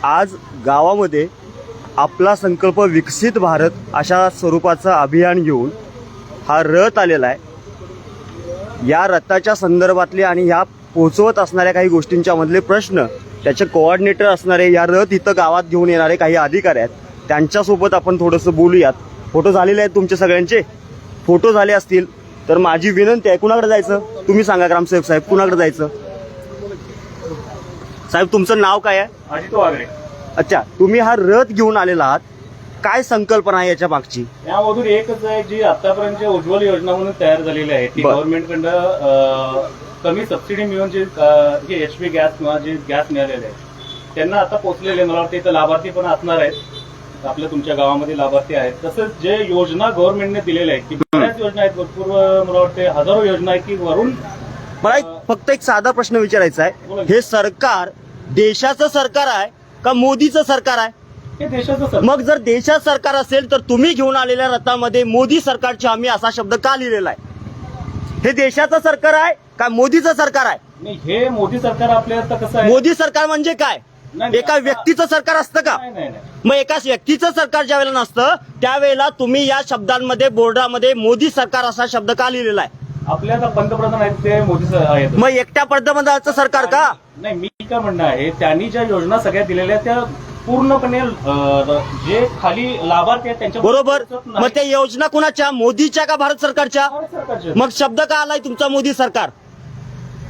आज गावामध्ये आपला संकल्प विकसित भारत अशा स्वरूपाचं अभियान घेऊन हा रथ आलेला आहे। या रथाच्या संदर्भातले आणि ह्या पोहोचवत असणाऱ्या काही गोष्टींच्या मधले प्रश्न त्याचे कोऑर्डिनेटर असणारे या रथ इथं गावात घेऊन येणारे काही अधिकारी आहेत, त्यांच्यासोबत आपण थोडंसं बोलूयात। फोटो झालेले आहेत तुमचे सगळ्यांचे, फोटो झाले असतील तर माझी विनंती आहे, कुणाकडे जायचं तुम्ही सांगा ग्रामसेवक साहेब, कुणाकडे जायचं? साहेब तुमचं नाव काय आहे? अजित वागरे। अच्छा, तुम्ही हा रथ घेऊन आलेला आहात, काय संकल्पना आहे याच्या मागची? यामधून एकच आहे, जी आतापर्यंत उज्ज्वल योजना म्हणून तयार झालेली आहे ती गव्हर्नमेंटकडनं कमी सबसिडी मिळून जे HP गॅस किंवा जे गॅस मिळालेले आहे त्यांना आता पोहोचलेले, मला वाटतं इथं लाभार्थी पण असणार आहेत, आपल्या तुमच्या गावामध्ये लाभार्थी आहेत। तसंच जे योजना गव्हर्नमेंटने दिलेल्या आहेत की बऱ्याच योजना आहेत, भरपूर मला वाटतं हजारो योजना आहेत की वरून मला फक्त एक साधा प्रश्न विचारायचा आहे, हे सरकार देशाचं सरकार आहे का मोदीचं सरकार आहे? हे देशाचं सरकार। मग जर देशाचं सरकार असेल तर तुम्ही घेऊन आलेल्या रथामध्ये मोदी सरकारची हमी असा शब्द का लिहिलेला आहे? हे देशाचं सरकार आहे का मोदीचं सरकार आहे? नाही, हे मोदी सरकार आपल्या आता कसं आहे, मोदी सरकार म्हणजे काय? एका व्यक्तीचं सरकार असतं का? नाही, मग एका व्यक्तीचं सरकार ज्या वेळेला नसतं त्यावेळेला तुम्ही या शब्दांमध्ये बोर्डामध्ये मोदी सरकार असा शब्द का लिहिलेला आहे? आपल्या आता पंतप्रधान आहेत ते मोदी आहेत। मग एकट्या पंतप्रधानाचं सरकार का? नाही, मी काय म्हणणं आहे, त्यांनी ज्या योजना सगळ्या दिलेल्या त्या पूर्णपणे जे खाली लाभार्थी आहेत त्यांच्या बरोबर, मग त्या योजना कुणाच्या, मोदीच्या का भारत सरकारच्या? सरकारच्या। मग शब्द का आलाय तुमचा मोदी सरकार?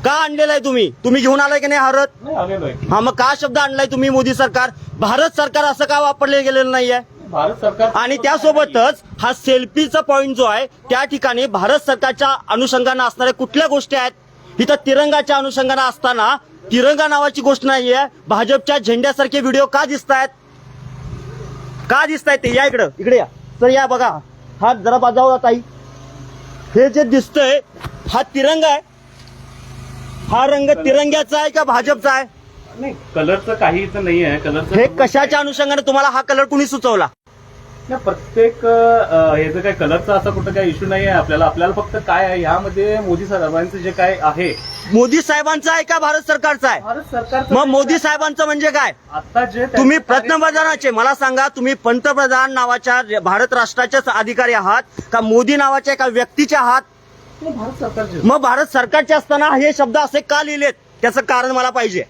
का आणलेला आहे तुम्ही घेऊन आलाय की नाही हा रथ? नाही आलेलो आहे। हा, मग का शब्द आणलाय तुम्ही मोदी सरकार? भारत सरकार असं का वापरले गेलेलं नाहीये? भारत सरकार आणि त्यासोबतच हा सेल्फीचा पॉइंट जो आहे त्या ठिकाणी भारत सरकारच्या अनुषंगाने असणाऱ्या कुठल्या गोष्टी आहेत? इथं तिरंगाच्या अनुषंगाने असताना तिरंगा नावाची गोष्ट नाहीये, भाजपच्या झेंड्यासारखे व्हिडिओ का दिसतायत? का दिसतायत ते? या इकडे या सर, या बघा, हात जरा बाजावला ताई, हे जे दिसतंय हा तिरंगा आहे, हा रंग तिरंग्याचा आहे का भाजपचा आहे? नाही, कलरचं काही इथं नाही आहे, कलरचं हे कशाच्या अनुषंगाने तुम्हाला हा कलर कुणी सुचवला? नाही, प्रत्येक हे जे काही कलरचा असा कुठं काही इश्यू नाही आहे आपल्याला फक्त काय आहे यामध्ये मोदी साहेबांचं जे काय आहे, मोदी साहेबांचा आहे का भारत सरकारचा आहे? भारत सरकार। मग मोदी साहेबांचं म्हणजे काय? आता जे तुम्ही पंतप्रधानाचे, मला सांगा, तुम्ही पंतप्रधान नावाच्या भारत राष्ट्राचे अधिकारी आहात का मोदी नावाच्या एका व्यक्तीचे आहात? भारत सरकारचे। मग भारत सरकारचे असताना हे शब्द असे का लिहिलेत? त्याचं कारण मला पाहिजे,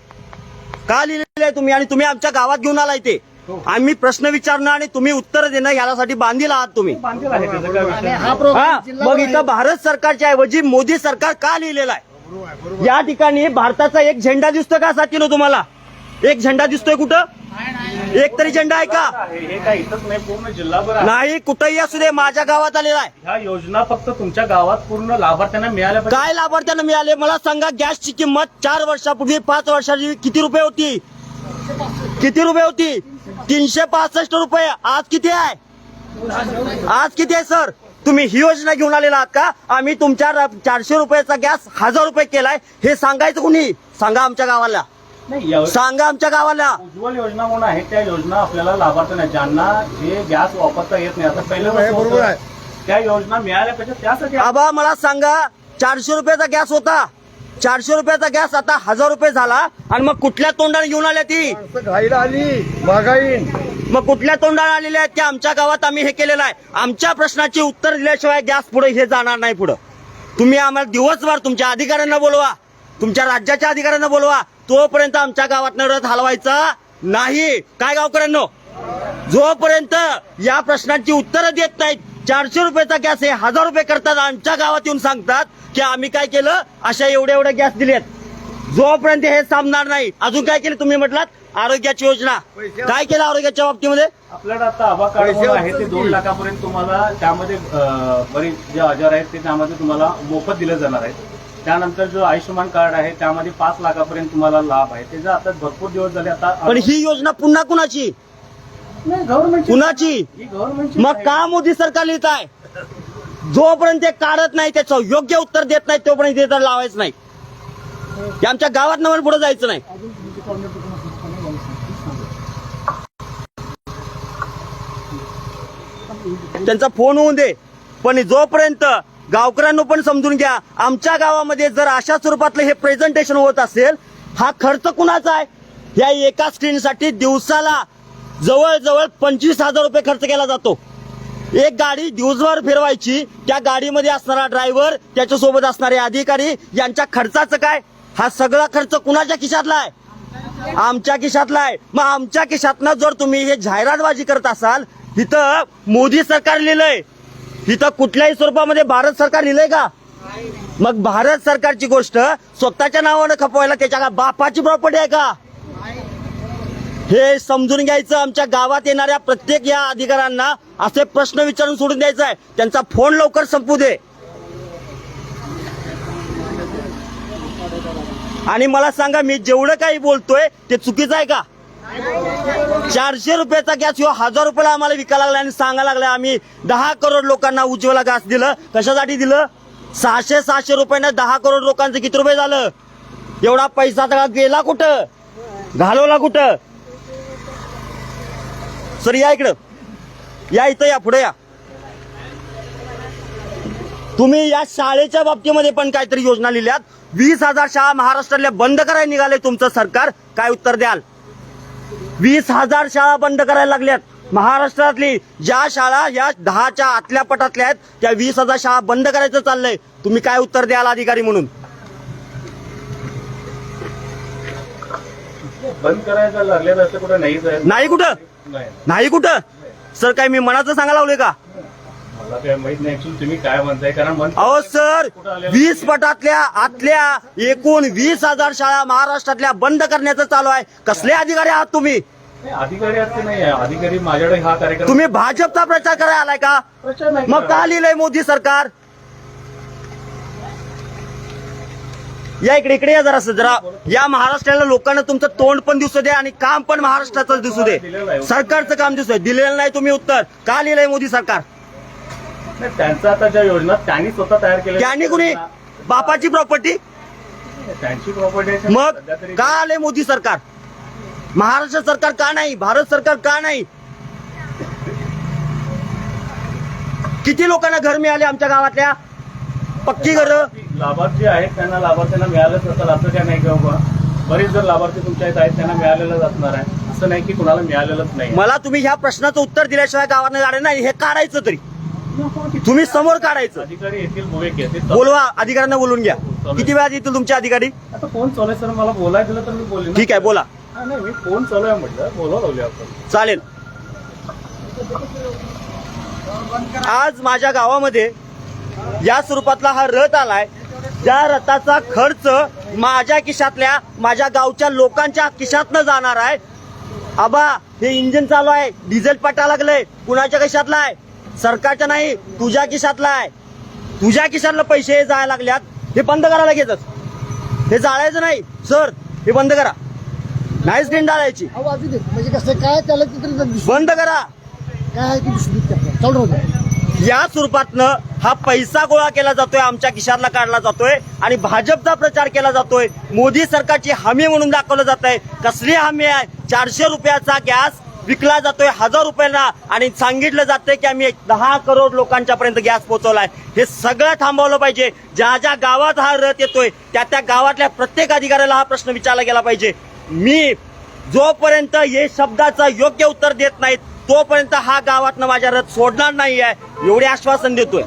का लिहिलेले तुम्ही? आणि तुम्ही आमच्या गावात घेऊन आलाय ते आम्ही प्रश्न विचारणं आणि तुम्ही उत्तर देणं यासाठी बांधील आहात तुम्ही? बांधील आहे, त्याचं काय विषय नाही। हा, मग इथं भारत सरकारच्या ऐवजी मोदी सरकार का लिहिलेला आहे? या ठिकाणी भारताचा एक झेंडा दिसतोय का साथीनो तुम्हाला? एक झेंडा दिसतोय कुठं? एक तरी झेंडा आहे का? हे काय इथंच नाही, पूर्ण जिल्हाभर आहे। नाही, कुठेही असू दे, माझ्या गावात आलेला आहे। ह्या योजना फक्त तुमच्या गावात पूर्ण लाभार्थ्यांना मिळाल्या पाहिजे। काय लाभार्थ्यांना मिळाले मला सांगा? गॅसची किंमत 4 वर्षापूर्वी 5 वर्षाची किती रुपये होती? किती रुपये होती? 365 रुपये। आज किती आहे? आज किती आहे सर? तुम्ही ही योजना घेऊन आलेला आहात का? आम्ही तुमच्या 400 रुपयाचा गॅस 1000 रुपये केलाय, हे सांगायचं कुणी? सांगा आमच्या गावाला, नाही, सांगा आमच्या गावाला। उज्ज्वल योजना म्हणून आहे, त्या योजना आपल्याला लाभार्थ्यांना ज्यांना जे गॅस वापरता येत नाही, आता पहिलं बरोबर आहे, त्या योजना मिळाल्या पाहिजे त्यासाठी। आबा मला सांगा, 400 रुपयाचा गॅस होता, 400 रुपयाचा गॅस आता 1000 रुपये झाला, आणि मग कुठल्या तोंडाने घेऊन आल्या ती? घाईला आली महागाई। मग कुठल्या तोंडाने आलेल्या आहेत? की आमच्या गावात आम्ही हे केलेलं आहे, आमच्या प्रश्नाची उत्तर दिल्याशिवाय गॅस पुढे हे जाणार नाही पुढं। तुम्ही आम्हाला दिवसभर तुमच्या अधिकाऱ्यांना बोलवा, तुमच्या राज्याच्या अधिकाऱ्यांना बोलवा, तोपर्यंत आमच्या गावात रथ हलवायचा नाही। काय गावकऱ्यांनो, जोपर्यंत या प्रश्नांची उत्तरं देत नाहीत, 400 रुपयाचा गॅस हे 1000 रुपये करतात, आमच्या गावात येऊन सांगतात की आम्ही काय केलं, अशा एवढे गॅस दिलेत, जोपर्यंत हे सामणार नाही। अजून काय केलं तुम्ही? म्हटलात आरोग्याची योजना, काय केलं आरोग्याच्या बाबतीमध्ये? आपल्याला आता आभा कार्ड म्हणून आहे ते 2 लाखापर्यंत तुम्हाला, त्यामध्ये बरेच जे आजार आहेत ते त्यामध्ये तुम्हाला मोफत दिले जाणार आहेत। त्यानंतर जो आयुष्यमान कार्ड आहे त्यामध्ये 5 लाखापर्यंत तुम्हाला लाभ आहे, त्याचा आता भरपूर दिवस झाले। आता पण ही योजना पुन्हा कुणाची? गव्हर्नमेंट कुणाची? गव्हर्नमेंटची। मग का मोदी सरकार लिहित आहे? जोपर्यंत ते काढत नाही, त्याचं योग्य उत्तर देत नाही, तोपर्यंत ते तर लावायचं नाही। आमच्या गावात नवर पुढे जायचं नाही। त्यांचा फोन होऊन दे, पण जोपर्यंत गावकऱ्यांनो पण समजून घ्या, आमच्या गावामध्ये जर अशा स्वरूपातलं हे प्रेझेंटेशन होत असेल, हा खर्च कुणाचा आहे? या एका स्क्रीनसाठी दिवसाला जवळजवळ 25,000 रुपये खर्च केला जातो. एक गाडी दिवसभर फिरवायची, त्या गाडीमध्ये असणारा ड्रायव्हर, त्याच्यासोबत असणारे अधिकारी, यांच्या खर्चाचं काय? हा सगळा खर्च कुणाच्या खिशातला आहे? आमच्या खिशातला आहे. मग आमच्या खिशातनं जर तुम्ही हे जाहिरातबाजी करत असाल, इथं मोदी सरकार लिहिलंय, इथं कुठल्याही स्वरूपामध्ये भारत सरकार लिहिलंय का? मग भारत सरकारची गोष्ट स्वतःच्या नावानं खपवायला त्याच्या का बापाची प्रॉपर्टी आहे का? हे समजून घ्यायचं. आमच्या गावात येणाऱ्या प्रत्येक या अधिकाऱ्यांना असे प्रश्न विचारून सोडून द्यायचा आहे. त्यांचा फोन लवकर संपू दे. आणि मला सांगा, मी जेवढं काही बोलतोय ते चुकीचं आहे का? 400 रुपयाचा गॅस ह्यो 1000 रुपयाला आम्हाला विकायला लागला आणि सांगायला लागला आम्ही 10 करोड लोकांना उज्ज्वला गॅस दिलं. कशासाठी दिलं? 600 रुपयानं 10 करोड लोकांचं किती रुपये झालं? एवढा पैसा सगळा गेला कुठं? घालवला कुठं? सर या इकडं, या इथं या, पुढे या. तुम्ही या शाळेच्या बाबतीमध्ये पण काहीतरी योजना लिहिल्यात. 20,000 शाळा महाराष्ट्रातल्या बंद करायला निघाले तुमचं सरकार. काय उत्तर द्याल? 20,000 शाळा बंद करायला लागल्यात महाराष्ट्रातली. ज्या शाळा या 10च्या आतल्या पटातल्या आहेत, त्या 20,000 शाळा बंद करायचं चाललंय. तुम्ही काय उत्तर द्याल अधिकारी म्हणून? बंद करायला लागले तर असं कुठं नाहीच आहे. नाही कुठं? नाही कुठं? सर काय मी मनाचं सांगायला लावले का? मला काय माहित नाही ऍक्च्युअली तुम्ही काय म्हणताय, कारण अहो सर, 20 पटातल्या आतल्या एकूण 20,000 शाळा महाराष्ट्रातल्या बंद करण्याचं चालू आहे. कसले अधिकारी आहात तुम्ही? अधिकारी असते नाही, अधिकारी माझ्याकडे हा कार्यक्रम. तुम्ही भाजपचा प्रचार करायला आलाय का? प्रचार नाही मग का लिहिलंय मोदी सरकार? या इकडे या जरा या महाराष्ट्राला लोकांना तुमचं तोंड पण दिसू दे आणि काम पण महाराष्ट्राचं दिसू दे. सरकारचं काम दिसू दे. दिलेलं नाही तुम्ही उत्तर. का लिहिलंय मोदी सरकार? नाही, त्यांचा आता ज्या योजना त्यांनी स्वतः तयार केल्या, त्यांनी कुणी बापाची प्रॉपर्टी? त्यांची प्रॉपर्टी. मग का आले मोदी सरकार? महाराष्ट्र सरकार का नाही? भारत सरकार का नाही? किती लोकांना घर मिळाले आमच्या गावातल्या? पक्की घर. लाभार्थी आहेत त्यांना लाभार्थ्यांना मिळालंच असेल असं काय नाही किंवा बरेच जर लाभार्थी तुमच्या इथे आहेत त्यांना मिळालेलंच असणार आहे. असं नाही की कुणाला मिळालेलंच नाही. मला तुम्ही ह्या प्रश्नाचं उत्तर दिल्याशिवाय गावानं गाडे नाही. हे काढायचं तरी तुम्ही समोर काढायचं. अधिकारी येतील, भूमिक येतील. बोलवा, अधिकाऱ्यांना बोलून घ्या. किती वेळात येतील तुमचे अधिकारी? आता फोन चालू आहे सर, मला बोलायला दिलं तर मी बोलेन. ठीक आहे, बोला. नाही, मी फोन चालू आहे म्हटलं, बोलवा लावले आपण. चालेल. आज माझ्या गावामध्ये या स्वरूपातला हा रथ आलाय. ज्या रथाचा खर्च माझ्या खिशातल्या, माझ्या गावच्या लोकांच्या खिशातनं जाणार आहे. आबा, हे इंजिन चालू आहे, डिझेल पटा लागलंय, कुणाच्या खिशातला आहे? सरकारच्या नाही, तुझ्या खिशातला आहे. तुझ्या खिशातलं पैसे जायला लागल्यात. हे बंद करा लगेचच. हे जाळायचं नाही सर, हे बंद करा. नाही स्क्रीन डाळायची. म्हणजे कसं काय त्याला तिथे बंद करा. काय चालू या स्वरूपातनं हा पैसा गोळा केला जातोय, आमच्या खिशातला काढला जातोय आणि भाजपचा प्रचार केला जातोय. मोदी सरकारची हमी म्हणून दाखवलं जात आहे. कसली हमी आहे? 400 रुपयाचा गॅस विकला जातोय 1000 रुपयांना आणि सांगितलं जातंय की आम्ही 10 करोड लोकांच्या पर्यंत गॅस पोहोचवलाय. हे सगळं थांबवलं पाहिजे. ज्या ज्या गावात हा रथ येतोय त्या त्या गावातल्या प्रत्येक अधिकाऱ्याला हा प्रश्न विचारला गेला पाहिजे. मी जोपर्यंत हे शब्दाचं योग्य उत्तर देत नाहीत तोपर्यंत हा गावातनं माझा रथ सोडणार नाही आहे, एवढे आश्वासन देतोय.